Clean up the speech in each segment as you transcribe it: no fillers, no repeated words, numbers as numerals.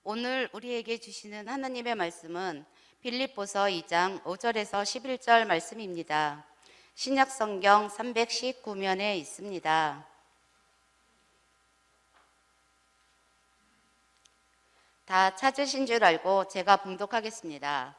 오늘 우리에게 주시는 하나님의 말씀은 빌립보서 2장 5절에서 11절 말씀입니다. 신약 성경 319면에 있습니다. 다 찾으신 줄 알고 제가 봉독하겠습니다.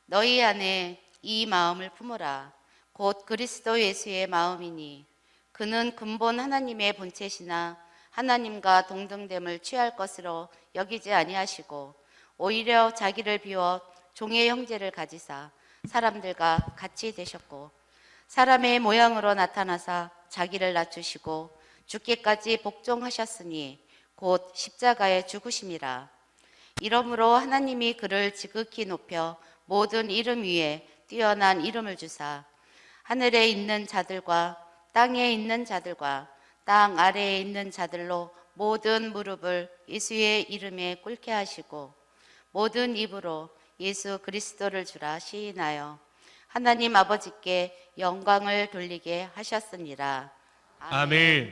너희 안에 이 마음을 품으라. 곧 그리스도 예수의 마음이니 그는 근본 하나님의 본체시나 하나님과 동등됨을 취할 것으로 여기지 아니하시고 오히려 자기를 비워 종의 형제를 가지사 사람들과 같이 되셨고 사람의 모양으로 나타나사 자기를 낮추시고 죽기까지 복종하셨으니 곧 십자가에 죽으심이라. 이러므로 하나님이 그를 지극히 높여 모든 이름 위에 뛰어난 이름을 주사 하늘에 있는 자들과 땅에 있는 자들과 땅 아래에 있는 자들로 모든 무릎을 예수의 이름에 꿇게 하시고 모든 입으로 예수 그리스도를 주라 시인하여 하나님 아버지께 영광을 돌리게 하셨으니라. 아멘.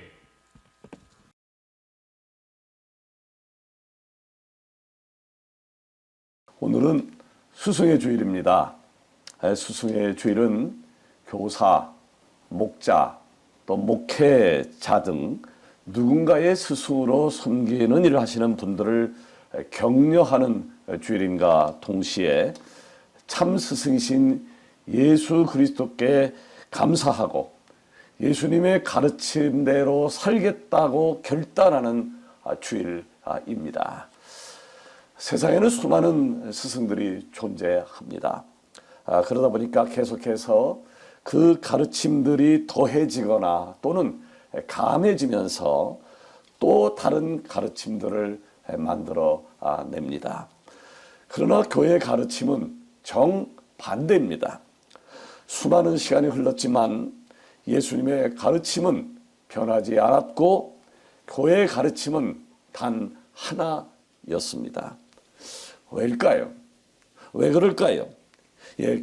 오늘은 스승의 주일입니다. 스승의 주일은 교사, 목자, 또 목회자 등 누군가의 스승으로 섬기는 일을 하시는 분들을 격려하는 주일인가 동시에 참 스승이신 예수 그리스도께 감사하고 예수님의 가르침대로 살겠다고 결단하는 주일입니다. 세상에는 수많은 스승들이 존재합니다. 그러다 보니까 계속해서 그 가르침들이 더해지거나 또는 감해지면서 또 다른 가르침들을 만들어 냅니다. 그러나 교회의 가르침은 정반대입니다. 수많은 시간이 흘렀지만 예수님의 가르침은 변하지 않았고 교회의 가르침은 단 하나였습니다. 왜일까요? 왜 그럴까요?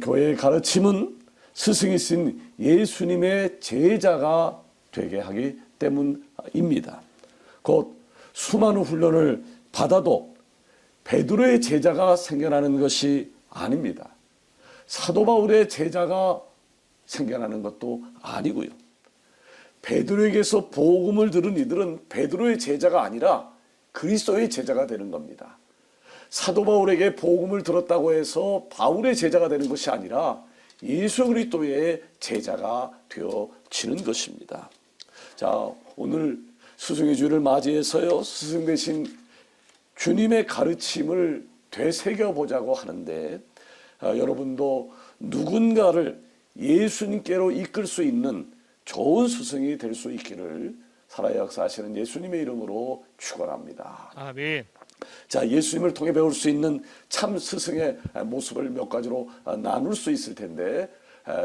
교회의 가르침은 스승이신 예수님의 제자가 되게 하기 때문입니다. 곧 수많은 훈련을 받아도 베드로의 제자가 생겨나는 것이 아닙니다. 사도 바울의 제자가 생겨나는 것도 아니고요. 베드로에게서 복음을 들은 이들은 베드로의 제자가 아니라 그리스도의 제자가 되는 겁니다. 사도 바울에게 복음을 들었다고 해서 바울의 제자가 되는 것이 아니라 예수 그리스도의 제자가 되어지는 것입니다. 자, 오늘 스승의 주일을 맞이해서요, 스승 되신 주님의 가르침을 되새겨보자고 하는데, 여러분도 누군가를 예수님께로 이끌 수 있는 좋은 스승이 될 수 있기를 살아 역사하시는 예수님의 이름으로 축원합니다. 아멘. 자, 예수님을 통해 배울 수 있는 참 스승의 모습을 몇 가지로 나눌 수 있을 텐데,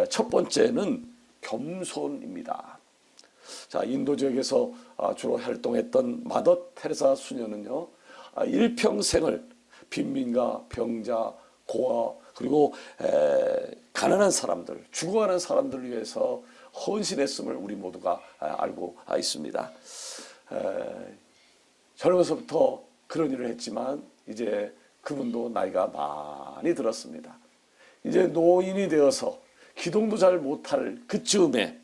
첫 번째는 겸손입니다. 자, 인도 지역에서 주로 활동했던 마더 테레사 수녀는요, 일평생을 빈민가, 병자, 고아, 그리고 가난한 사람들, 죽어가는 사람들을 위해서 헌신했음을 우리 모두가 알고 있습니다. 젊어서부터 그런 일을 했지만 이제 그분도 나이가 많이 들었습니다. 이제 노인이 되어서 기동도 잘 못할 그쯤에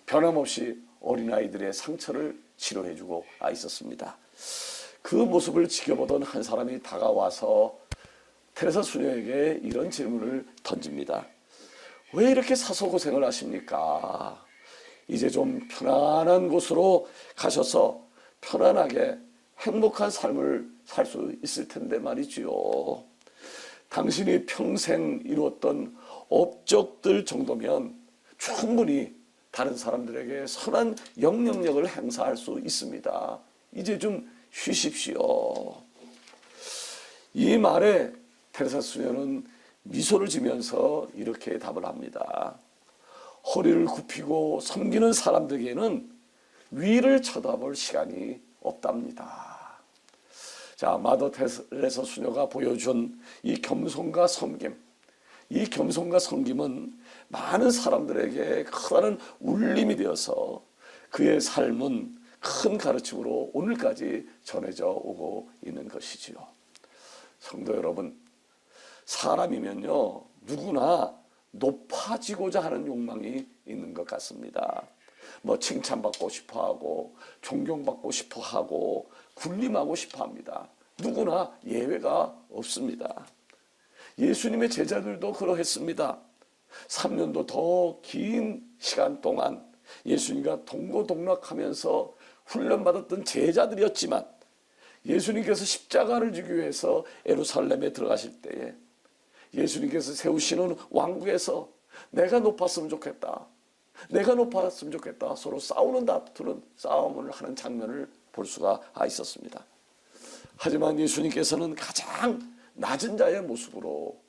변함없이 어린아이들의 상처를 치료해주고 있었습니다. 그 모습을 지켜보던 한 사람이 다가와서 테레사 수녀에게 이런 질문을 던집니다. 왜 이렇게 사소고생을 하십니까? 이제 좀 편안한 곳으로 가셔서 편안하게 행복한 삶을 살 수 있을 텐데 말이지요. 당신이 평생 이루었던 업적들 정도면 충분히 다른 사람들에게 선한 영향력을 행사할 수 있습니다. 이제 좀 쉬십시오. 이 말에 테레사 수녀는 미소를 지면서 이렇게 답을 합니다. 허리를 굽히고 섬기는 사람들에게는 위를 쳐다볼 시간이 없답니다. 자, 마더 테레사 수녀가 보여준 이 겸손과 섬김, 이 겸손과 섬김은 많은 사람들에게 커다란 울림이 되어서 그의 삶은 큰 가르침으로 오늘까지 전해져 오고 있는 것이지요. 성도 여러분, 사람이면요 누구나 높아지고자 하는 욕망이 있는 것 같습니다. 뭐 칭찬받고 싶어하고 존경받고 싶어하고 군림하고 싶어합니다. 누구나 예외가 없습니다. 예수님의 제자들도 그러했습니다. 3년도 더 긴 시간 동안 예수님과 동고동락하면서 훈련받았던 제자들이었지만 예수님께서 십자가를 지기 위해서 예루살렘에 들어가실 때에 예수님께서 세우시는 왕국에서 내가 높았으면 좋겠다, 내가 높았으면 좋겠다, 서로 싸우는 다투는 싸움을 하는 장면을 볼 수가 있었습니다. 하지만 예수님께서는 가장 낮은 자의 모습으로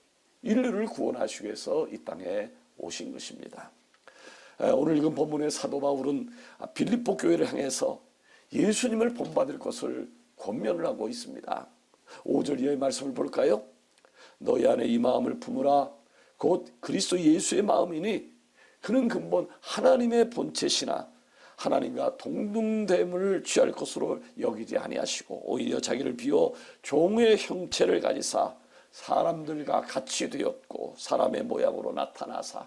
인류를 구원하시기 위해서 이 땅에 오신 것입니다. 오늘 읽은 본문의 사도 바울은 빌립보 교회를 향해서 예수님을 본받을 것을 권면을 하고 있습니다. 5절 이하의 말씀을 볼까요? 너희 안에 이 마음을 품으라. 곧 그리스도 예수의 마음이니 그는 근본 하나님의 본체시나 하나님과 동등됨을 취할 것으로 여기지 아니하시고 오히려 자기를 비워 종의 형체를 가지사 사람들과 같이 되었고 사람의 모양으로 나타나사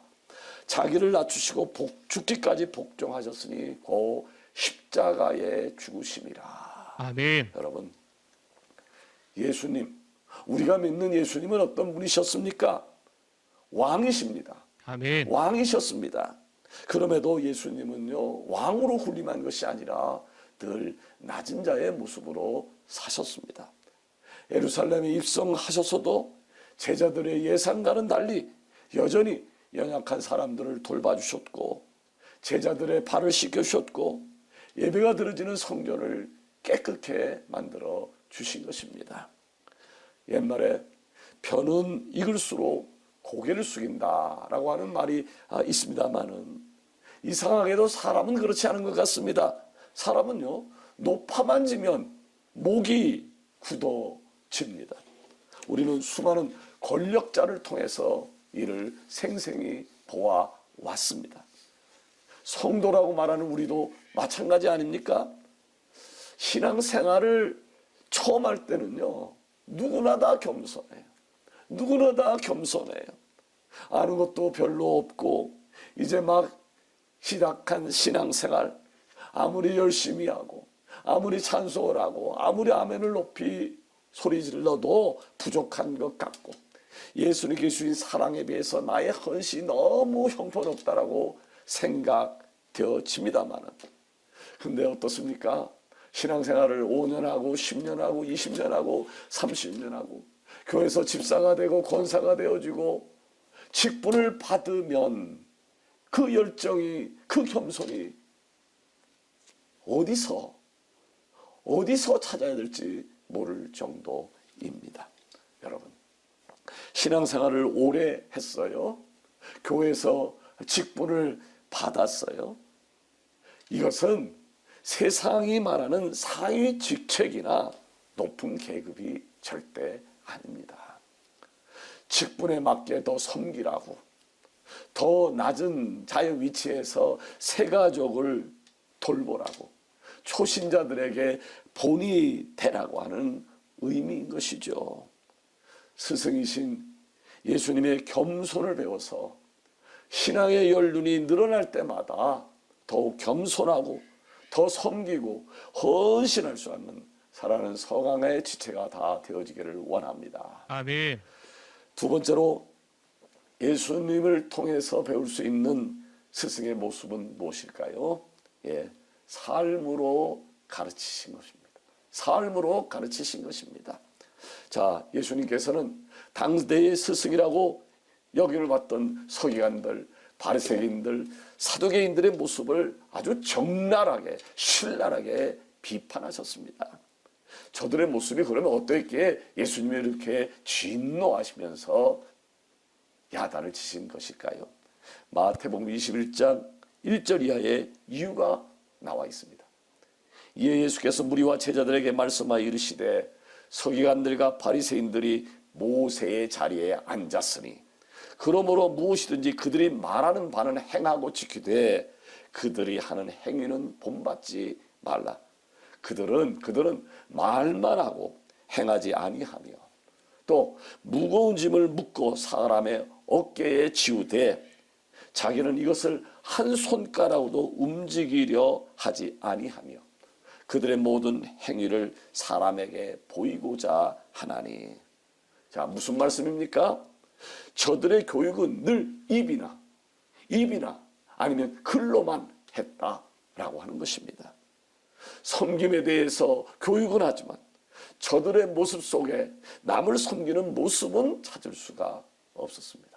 자기를 낮추시고 죽기까지 복종하셨으니 곧 십자가에 죽으심이라. 아멘. 여러분, 예수님, 우리가 믿는 예수님은 어떤 분이셨습니까? 왕이십니다. 아멘. 왕이셨습니다. 그럼에도 예수님은요 왕으로 군림한 것이 아니라 늘 낮은 자의 모습으로 사셨습니다. 예루살렘에 입성하셨어도 제자들의 예상과는 달리 여전히 연약한 사람들을 돌봐주셨고 제자들의 발을 씻겨주셨고 예배가 드려지는 성전을 깨끗게 만들어 주신 것입니다. 옛말에 편은 익을수록 고개를 숙인다라고 하는 말이 있습니다만은 이상하게도 사람은 그렇지 않은 것 같습니다. 사람은요 높아만 지면 목이 굳어집니다. 우리는 수많은 권력자를 통해서 이를 생생히 보아왔습니다. 성도라고 말하는 우리도 마찬가지 아닙니까? 신앙생활을 처음 할 때는요 누구나 다 겸손해요. 누구나 다 겸손해요. 아는 것도 별로 없고 이제 막 시작한 신앙생활 아무리 열심히 하고 아무리 찬송을 하고 아무리 아멘을 높이 소리 질러도 부족한 것 같고 예수님께 주신 사랑에 비해서 나의 헌신이 너무 형편없다라고 생각되어집니다만은 근데 어떻습니까? 신앙생활을 5년 하고 10년 하고 20년 하고 30년 하고 교회에서 집사가 되고 권사가 되어지고 직분을 받으면 그 열정이 그 겸손이 어디서 찾아야 될지 모를 정도입니다. 여러분 신앙생활을 오래 했어요. 교회에서 직분을 받았어요. 이것은 세상이 말하는 상위 직책이나 높은 계급이 절대 아닙니다. 직분에 맞게 더 섬기라고 더 낮은 자의 위치에서 새가족을 돌보라고 초신자들에게 본이 되라고 하는 의미인 것이죠. 스승이신 예수님의 겸손을 배워서 신앙의 연륜이 늘어날 때마다 더욱 겸손하고 더 섬기고 헌신할 수 있는 살아가는 서강의 지체가 다 되어지기를 원합니다. 아멘. 두 번째로 예수님을 통해서 배울 수 있는 스승의 모습은 무엇일까요? 삶으로 가르치신 것입니다. 삶으로 가르치신 것입니다. 자, 예수님께서는 당대의 스승이라고 여김을 받던 서기관들, 바리새인들, 사두개인들의 모습을 아주 적나라하게 신랄하게 비판하셨습니다. 저들의 모습이 그러면 어떻게 예수님이 이렇게 진노하시면서 야단을 치신 것일까요? 마태복음 21장 1절 이하의 이유가 나와 있습니다. 이에 예수께서 무리와 제자들에게 말씀하여 이르시되 서기관들과 바리새인들이 모세의 자리에 앉았으니 그러므로 무엇이든지 그들이 말하는 바는 행하고 지키되 그들이 하는 행위는 본받지 말라. 그들은 말만 하고 행하지 아니하며 또 무거운 짐을 묶고 사람의 어깨에 지우되 자기는 이것을 한 손가락으로도 움직이려 하지 아니하며 그들의 모든 행위를 사람에게 보이고자 하나니. 자, 무슨 말씀입니까? 저들의 교육은 늘 입이나 아니면 글로만 했다라고 하는 것입니다. 섬김에 대해서 교육은 하지만 저들의 모습 속에 남을 섬기는 모습은 찾을 수가 없었습니다.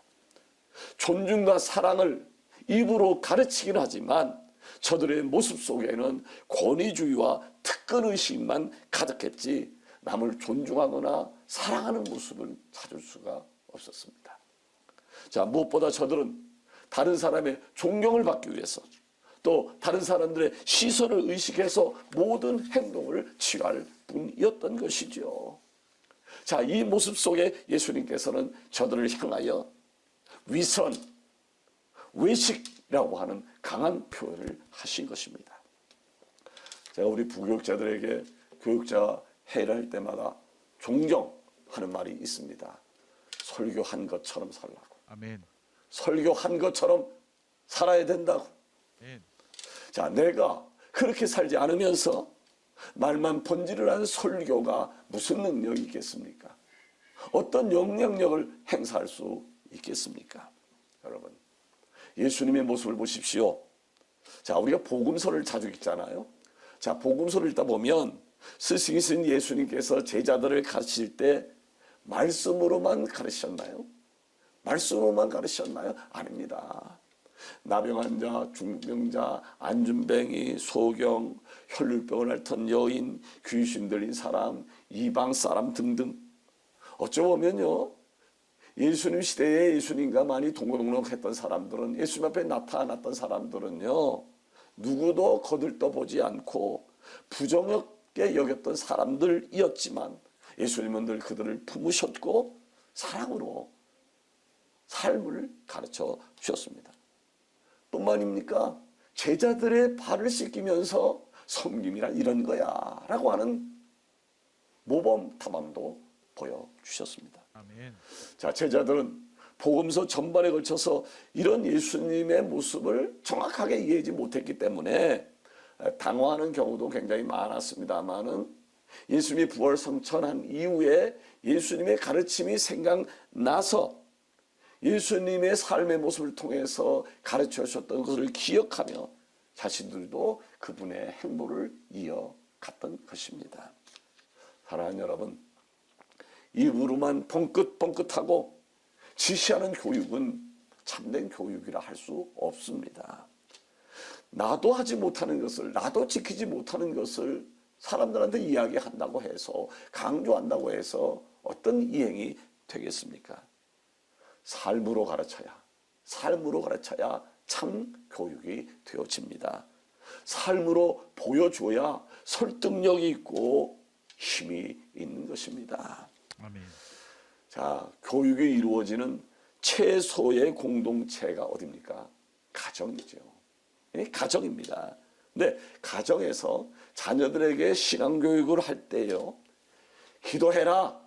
존중과 사랑을 입으로 가르치긴 하지만 저들의 모습 속에는 권위주의와 특권의식만 가득했지 남을 존중하거나 사랑하는 모습을 찾을 수가 없었습니다. 자, 무엇보다 저들은 다른 사람의 존경을 받기 위해서 또 다른 사람들의 시선을 의식해서 모든 행동을 취할 뿐이었던 것이죠. 자, 이 모습 속에 예수님께서는 저들을 향하여 위선, 외식이라고 하는 강한 표현을 하신 것입니다. 제가 우리 부교육자들에게 교육자 회의를 할 때마다 존경하는 말이 있습니다. 설교한 것처럼 살라고. 아멘. 설교한 것처럼 살아야 된다고. 아멘. 자, 내가 그렇게 살지 않으면서 말만 번지르르한 설교가 무슨 능력이 있겠습니까? 어떤 영향력을 행사할 수 있겠습니까? 여러분, 예수님의 모습을 보십시오. 자, 우리가 복음서를 자주 읽잖아요. 자, 복음서를 읽다 보면 스승이신 예수님께서 제자들을 가르칠 때 말씀으로만 가르치셨나요? 말씀으로만 가르치셨나요? 아닙니다. 나병한 자, 중병자, 안준뱅이, 소경, 혈류병을 앓던 여인, 귀신 들린 사람, 이방 사람 등등. 어쩌면요, 예수님 시대에 예수님과 많이 동고동락했던 사람들은, 예수님 앞에 나타났던 사람들은요, 누구도 거들떠보지 않고 부정하게 여겼던 사람들이었지만 예수님은 늘 그들을 품으셨고 사랑으로 삶을 가르쳐 주셨습니다. 뿐만입니까? 제자들의 발을 씻기면서 섬김이란 이런 거야 라고 하는 모범 탐함도 보여주셨습니다. 아멘. 자, 제자들은 복음서 전반에 걸쳐서 이런 예수님의 모습을 정확하게 이해하지 못했기 때문에 당황하는 경우도 굉장히 많았습니다만은 예수님이 부활 성천한 이후에 예수님의 가르침이 생각나서 예수님의 삶의 모습을 통해서 가르쳐 주셨던 것을 기억하며 자신들도 그분의 행보를 이어갔던 것입니다. 사랑하는 여러분, 입으로만 뻥긋뻥긋하고 지시하는 교육은 참된 교육이라 할 수 없습니다. 나도 하지 못하는 것을, 나도 지키지 못하는 것을 사람들한테 이야기한다고 해서, 강조한다고 해서 어떤 이행이 되겠습니까? 삶으로 가르쳐야 참 교육이 되어집니다. 삶으로 보여줘야 설득력이 있고 힘이 있는 것입니다. 아멘. 자, 교육이 이루어지는 최소의 공동체가 어디입니까? 가정이죠. 가정입니다. 근데 가정에서 자녀들에게 신앙교육을 할 때요, 기도해라,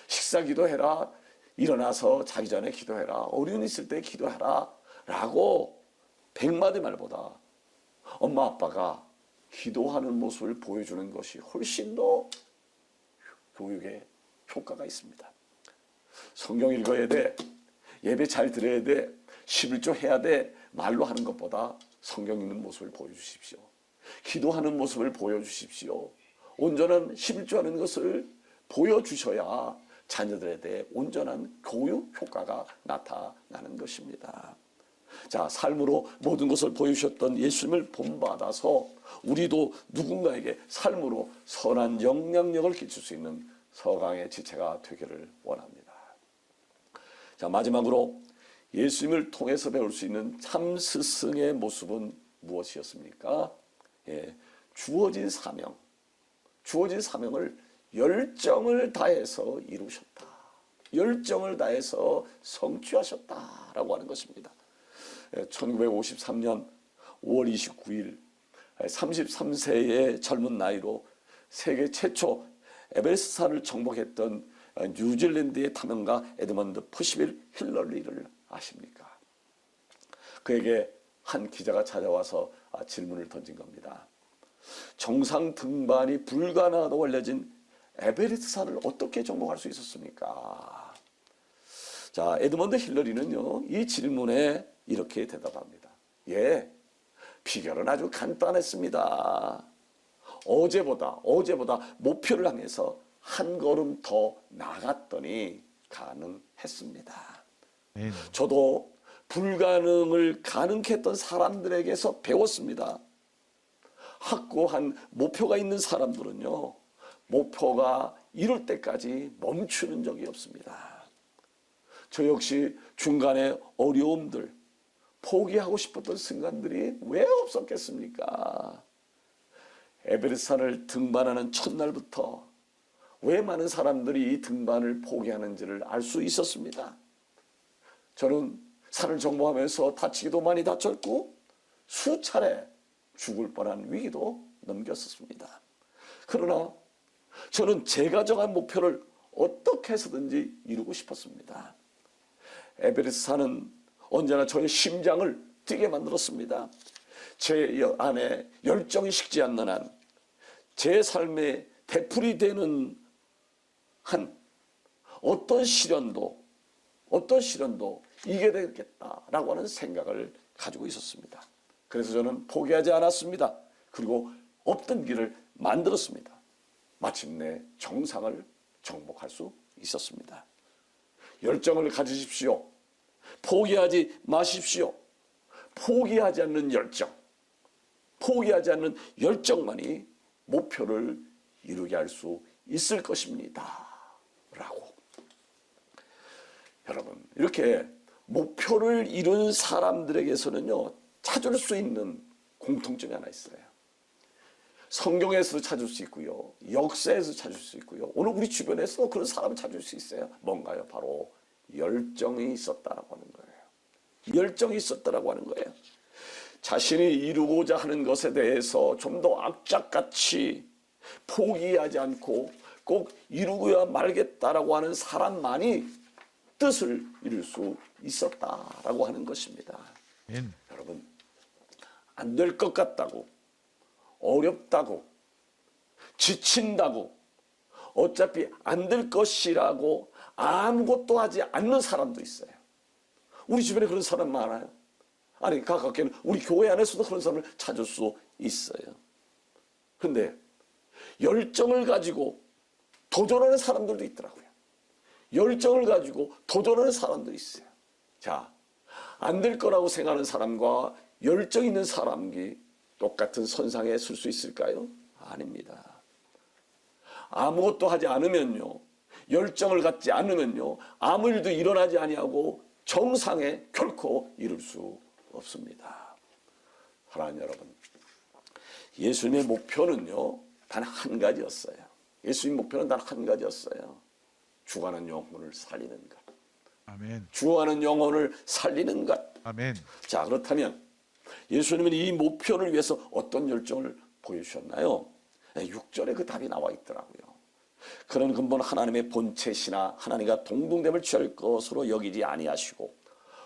식사 기도해라, 일어나서 자기 전에 기도해라, 어려운 있을 때 기도해라 라고 100마디 말보다 엄마 아빠가 기도하는 모습을 보여주는 것이 훨씬 더 교육에 효과가 있습니다. 성경 읽어야 돼, 예배 잘 드려야 돼, 11조 해야 돼, 말로 하는 것보다 성경 읽는 모습을 보여주십시오. 기도하는 모습을 보여주십시오. 온전한 11조 하는 것을 보여주셔야 자녀들에 대해 온전한 교육 효과가 나타나는 것입니다. 자, 삶으로 모든 것을 보여주셨던 예수님을 본받아서 우리도 누군가에게 삶으로 선한 영향력을 끼칠 수 있는 서강의 지체가 되기를 원합니다. 자, 마지막으로 예수님을 통해서 배울 수 있는 참 스승의 모습은 무엇이었습니까? 주어진 사명을 열정을 다해서 이루셨다. 열정을 다해서 성취하셨다라고 하는 것입니다. 1953년 5월 29일 33세의 젊은 나이로 세계 최초 에베레스트 산을 정복했던 뉴질랜드의 탐험가 에드먼드 퍼시빌 힐러리를 아십니까? 그에게 한 기자가 찾아와서 질문을 던진 겁니다. 정상 등반이 불가능하다고 알려진 에베레스트 산을 어떻게 정복할 수 있었습니까? 자, 에드먼드 힐러리는요, 이 질문에 이렇게 대답합니다. 예, 비결은 아주 간단했습니다. 어제보다 목표를 향해서 한 걸음 더 나갔더니 가능했습니다. 저도 불가능을 가능케 했던 사람들에게서 배웠습니다. 확고한 목표가 있는 사람들은요, 목표가 이룰 때까지 멈추는 적이 없습니다. 저 역시 중간에 어려움들, 포기하고 싶었던 순간들이 왜 없었겠습니까? 에베레스트 산을 등반하는 첫날부터 왜 많은 사람들이 이 등반을 포기하는지를 알 수 있었습니다. 저는 산을 정복하면서 다치기도 많이 다쳤고 수차례 죽을 뻔한 위기도 넘겼었습니다. 그러나 저는 제가 정한 목표를 어떻게 해서든지 이루고 싶었습니다. 에베레스트 산은 언제나 저의 심장을 뛰게 만들었습니다. 제 안에 열정이 식지 않는 한 제 삶에 되풀이 되는 한 어떤 시련도 이겨야 되겠다라고 하는 생각을 가지고 있었습니다. 그래서 저는 포기하지 않았습니다. 그리고 없던 길을 만들었습니다. 마침내 정상을 정복할 수 있었습니다. 열정을 가지십시오. 포기하지 마십시오. 포기하지 않는 열정만이 목표를 이루게 할 수 있을 것입니다. 라고. 여러분, 이렇게 목표를 이룬 사람들에게서는요, 찾을 수 있는 공통점이 하나 있어요. 성경에서도 찾을 수 있고요, 역사에서 찾을 수 있고요, 오늘 우리 주변에서도 그런 사람을 찾을 수 있어요. 뭔가요? 바로 열정이 있었다라고 하는 거예요. 열정이 있었다라고 하는 거예요. 자신이 이루고자 하는 것에 대해서 좀 더 악착같이 포기하지 않고 꼭 이루고야 말겠다라고 하는 사람만이 뜻을 이룰 수 있었다라고 하는 것입니다. 여러분, 안 될 것 같다고, 어렵다고, 지친다고, 어차피 안 될 것이라고 아무것도 하지 않는 사람도 있어요. 우리 주변에 그런 사람 많아요. 아니, 가깝게는 우리 교회 안에서도 그런 사람을 찾을 수 있어요. 그런데 열정을 가지고 도전하는 사람들도 있더라고요. 열정을 가지고 도전하는 사람도 있어요. 자, 안 될 거라고 생각하는 사람과 열정 있는 사람이 똑같은 선상에 설 수 있을까요? 아닙니다. 아무것도 하지 않으면요, 열정을 갖지 않으면요, 아무 일도 일어나지 아니하고 정상에 결코 이룰 수 없습니다. 사랑하는 여러분, 예수님의 목표는요, 단 한 가지였어요. 예수님 목표는 단 한 가지였어요. 죽어가는 영혼을 살리는 것. 아멘. 죽어가는 영혼을 살리는 것. 아멘. 자, 그렇다면 예수님은 이 목표를 위해서 어떤 열정을 보여주셨나요? 6절에 그 답이 나와 있더라고요. 그런 근본 하나님의 본체시나 하나님과 동등됨을 취할 것으로 여기지 아니하시고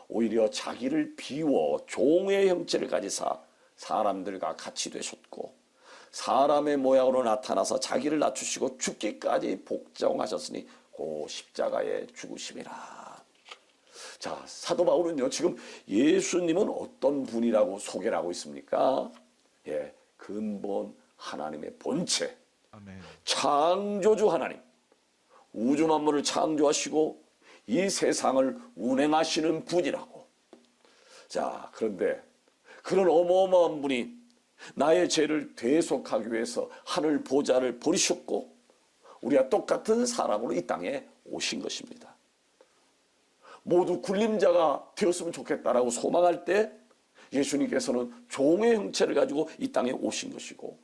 오히려 자기를 비워 종의 형체를 가지사 사람들과 같이 되셨고 사람의 모양으로 나타나서 자기를 낮추시고 죽기까지 복종하셨으니 그 십자가에 죽으심이라. 자, 사도 바울은요, 지금 예수님은 어떤 분이라고 소개를 하고 있습니까? 예, 근본 하나님의 본체, 아멘. 창조주 하나님, 우주 만물을 창조하시고 이 세상을 운행하시는 분이라고. 자, 그런데 그런 어마어마한 분이 나의 죄를 대속하기 위해서 하늘 보좌를 버리셨고 우리와 똑같은 사람으로 이 땅에 오신 것입니다. 모두 굴림자가 되었으면 좋겠다라고 소망할 때 예수님께서는 종의 형체를 가지고 이 땅에 오신 것이고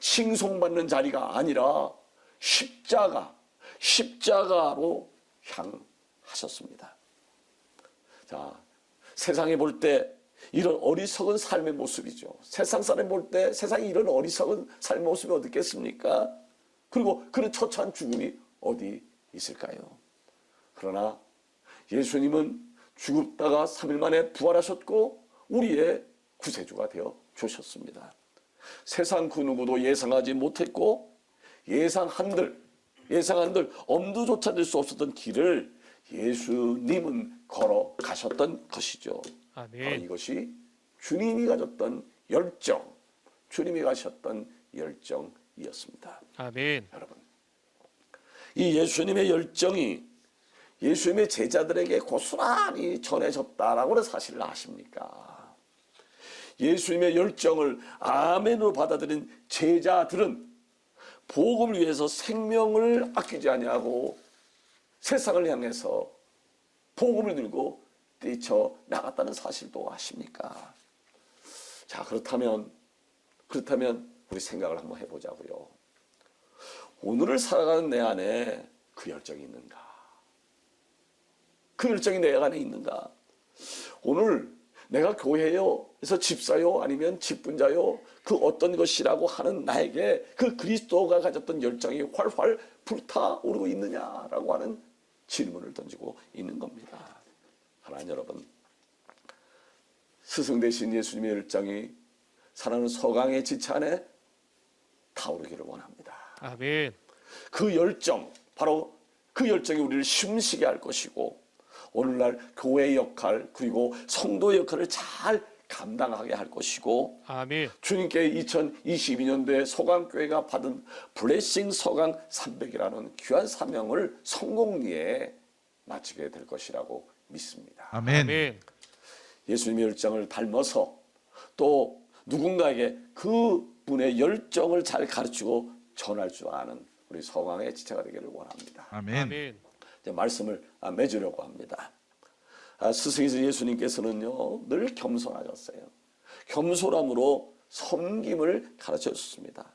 칭송받는 자리가 아니라 십자가로 향하셨습니다. 자, 세상에 볼 때 이런 어리석은 삶의 모습이죠. 세상 사람 볼 때 세상이 이런 어리석은 삶의 모습이 어디 있겠습니까? 그리고 그런 처참한 죽음이 어디 있을까요? 그러나 예수님은 죽었다가 3일 만에 부활하셨고 우리의 구세주가 되어 주셨습니다. 세상 그 누구도 예상하지 못했고 예상한들 엄두조차 낼 수 없었던 길을 예수님은 걸어가셨던 것이죠. 아멘. 바로 이것이 주님이 가졌던 열정, 주님이 가셨던 열정이었습니다. 아멘. 여러분, 이 예수님의 열정이 예수님의 제자들에게 고스란히 전해졌다라고는 사실을 아십니까? 예수님의 열정을 아멘으로 받아들인 제자들은 복음을 위해서 생명을 아끼지 아니하고 세상을 향해서 복음을 들고 뛰쳐 나갔다는 사실도 아십니까? 자, 그렇다면 우리 생각을 한번 해보자고요. 오늘을 살아가는 내 안에 그 열정이 있는가? 그 열정이 내 안에 있는가? 오늘 내가 교회요, 그래서 집사요, 아니면 직분자요, 그 어떤 것이라고 하는 나에게 그 그리스도가 가졌던 열정이 활활 불타오르고 있느냐라고 하는 질문을 던지고 있는 겁니다. 하나님 여러분, 스승 되신 예수님의 열정이 사랑하는 서강의 지체 안에 타오르기를 원합니다. 아멘. 그 열정, 바로 그 열정이 우리를 힘쓰게 할 것이고 오늘날 교회의 역할 그리고 성도의 역할을 잘 감당하게 할 것이고 아멘. 주님께 2022년도에 서강교회가 받은 블레싱 서강 300이라는 귀한 사명을 성공리에 마치게 될 것이라고 믿습니다. 아멘. 아멘. 예수님의 열정을 닮아서 또 누군가에게 그 분의 열정을 잘 가르치고 전할 줄 아는 우리 서강의 지체가 되기를 원합니다. 아멘. 아멘. 이제 말씀을 맺으려고 합니다. 스승이신 예수님께서는요 늘 겸손하셨어요. 겸손함으로 섬김을 가르쳐 줬습니다.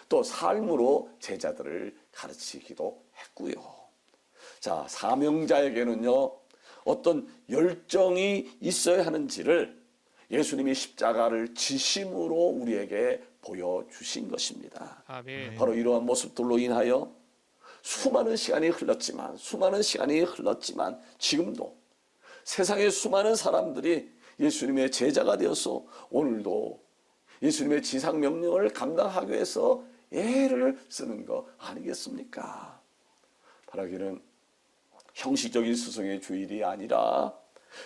또 삶으로 제자들을 가르치기도 했고요. 자, 사명자에게는요 어떤 열정이 있어야 하는지를 예수님이 십자가를 지심으로 우리에게 보여주신 것입니다. 아멘. 바로 이러한 모습들로 인하여 수많은 시간이 흘렀지만 지금도 세상의 수많은 사람들이 예수님의 제자가 되어서 오늘도 예수님의 지상명령을 감당하기 위해서 애를 쓰는 거 아니겠습니까? 바라기는 형식적인 스승의 주일이 아니라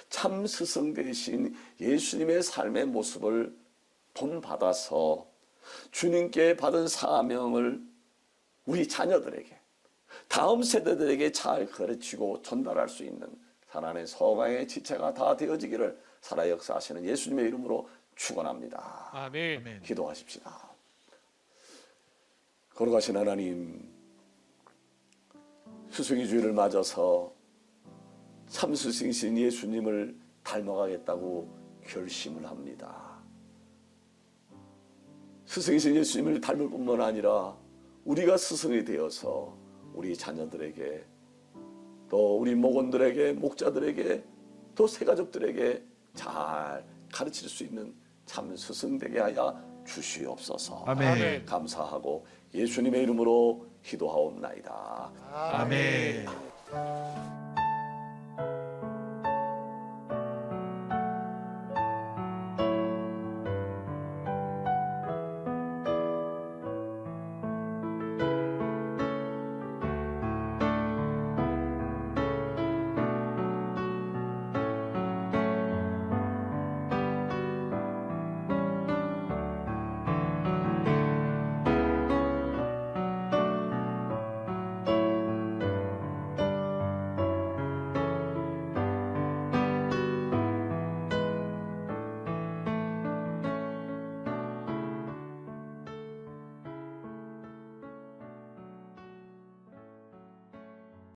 참 스승 대신 예수님의 삶의 모습을 본받아서 주님께 받은 사명을 우리 자녀들에게 다음 세대들에게 잘 가르치고 전달할 수 있는 하나님의 서강의 지체가 다 되어지기를 살아 역사하시는 예수님의 이름으로 축원합니다. 아멘. 기도하십시다. 거룩하신 하나님, 스승의 주일을 맞아서 참 스승이신 예수님을 닮아가겠다고 결심을 합니다. 스승이신 예수님을 닮을 뿐만 아니라 우리가 스승이 되어서 우리 자녀들에게 또 우리 목원들에게 목자들에게 또 새가족들에게 잘 가르칠 수 있는 참 스승 되게 하여 주시옵소서. 아멘. 감사하고 예수님의 이름으로 기도하옵나이다. 아멘.